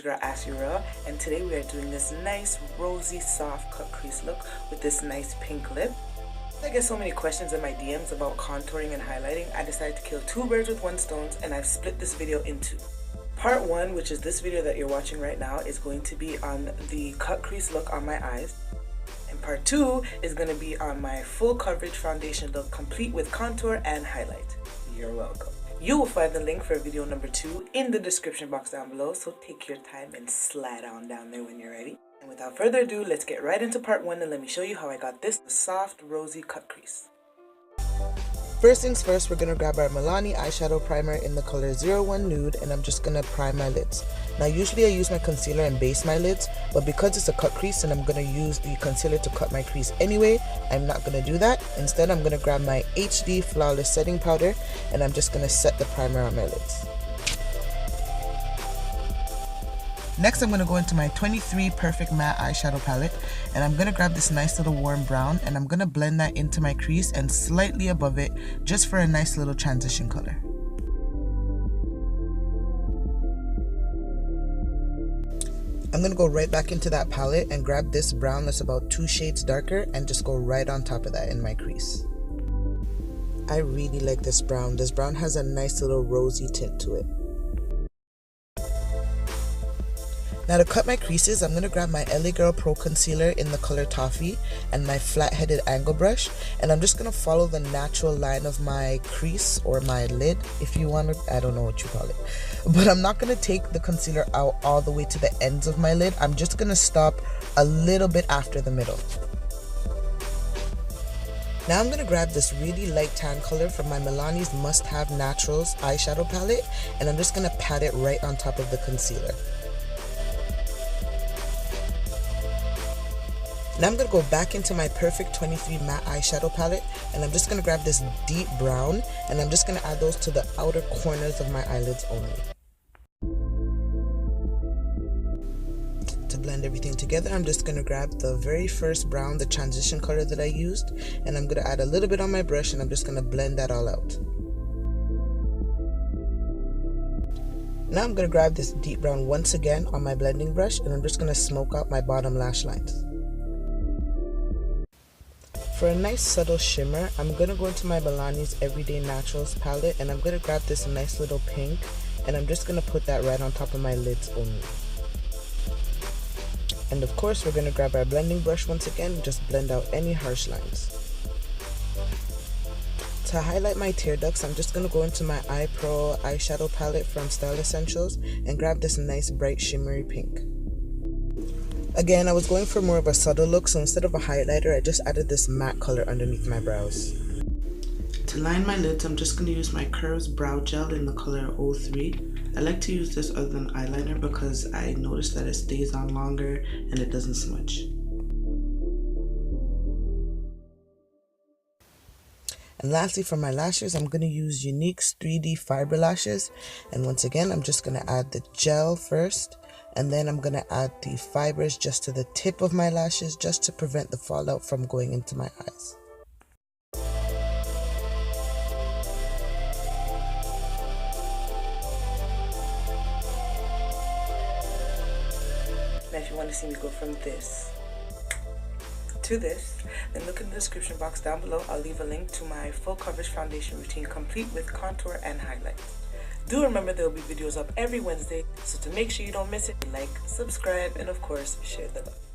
your girl Asura, and today we are doing this nice rosy soft cut crease look with this nice pink lip. I get so many questions in my DMs about contouring and highlighting. I decided to kill two birds with one stone, and I've split this video into part one, which is this video that you're watching right now, is going to be on the cut crease look on my eyes, and part two is going to be on my full coverage foundation look complete with contour and highlight. You're welcome. You will find the link for video number 2 in the description box down below, so take your time and slide on down there when you're ready. And without further ado, let's get right into part 1 and let me show you how I got this soft rosy cut crease. First things first, we're going to grab our Milani eyeshadow primer in the color 01 Nude, and I'm just going to prime my lids. Now usually I use my concealer and base my lids, but because it's a cut crease and I'm going to use the concealer to cut my crease anyway, I'm not going to do that. Instead, I'm going to grab my HD Flawless Setting Powder, and I'm just going to set the primer on my lids. Next, I'm going to go into my 23 Perfect Matte Eyeshadow Palette, and I'm going to grab this nice little warm brown, and I'm going to blend that into my crease and slightly above it, just for a nice little transition color. I'm going to go right back into that palette and grab this brown that's about 2 shades darker and just go right on top of that in my crease. I really like this brown. This brown has a nice little rosy tint to it. Now to cut my creases, I'm going to grab my la.girl Pro Concealer in the color Toffee and my flat-headed angle brush, and I'm just going to follow the natural line of my crease or my lid, if you want to, I don't know what you call it. But I'm not going to take the concealer out all the way to the ends of my lid. I'm just going to stop a little bit after the middle. Now I'm going to grab this really light tan color from my Milani's Must Have Naturals eyeshadow palette, and I'm just going to pat it right on top of the concealer. Now I'm going to go back into my Perfect 23 Matte Eyeshadow Palette, and I'm just going to grab this deep brown, and I'm just going to add those to the outer corners of my eyelids only. To blend everything together, I'm just going to grab the very first brown, the transition color that I used, and I'm going to add a little bit on my brush, and I'm just going to blend that all out. Now I'm going to grab this deep brown once again on my blending brush, and I'm just going to smoke out my bottom lash lines. For a nice subtle shimmer, I'm going to go into my Milani's Everyday Naturals palette, and I'm going to grab this nice little pink, and I'm just going to put that right on top of my lids only. And of course, we're going to grab our blending brush once again and just blend out any harsh lines. To highlight my tear ducts, I'm just going to go into my Pro eyeshadow palette from Style Essentials and grab this nice bright shimmery pink. Again, I was going for more of a subtle look, so instead of a highlighter, I just added this matte color underneath my brows. To line my lids, I'm just going to use my Curves Brow Gel in the color 03. I like to use this other than eyeliner because I noticed that it stays on longer and it doesn't smudge. And lastly, for my lashes, I'm going to use Unique's 3D Fiber Lashes. And once again, I'm just going to add the gel first. And then I'm going to add the fibers just to the tip of my lashes, just to prevent the fallout from going into my eyes. Now if you want to see me go from this to this, then look in the description box down below. I'll leave a link to my full coverage foundation routine complete with contour and highlight. Do remember there will be videos up every Wednesday, so to make sure you don't miss it, like, subscribe, and of course, share the love.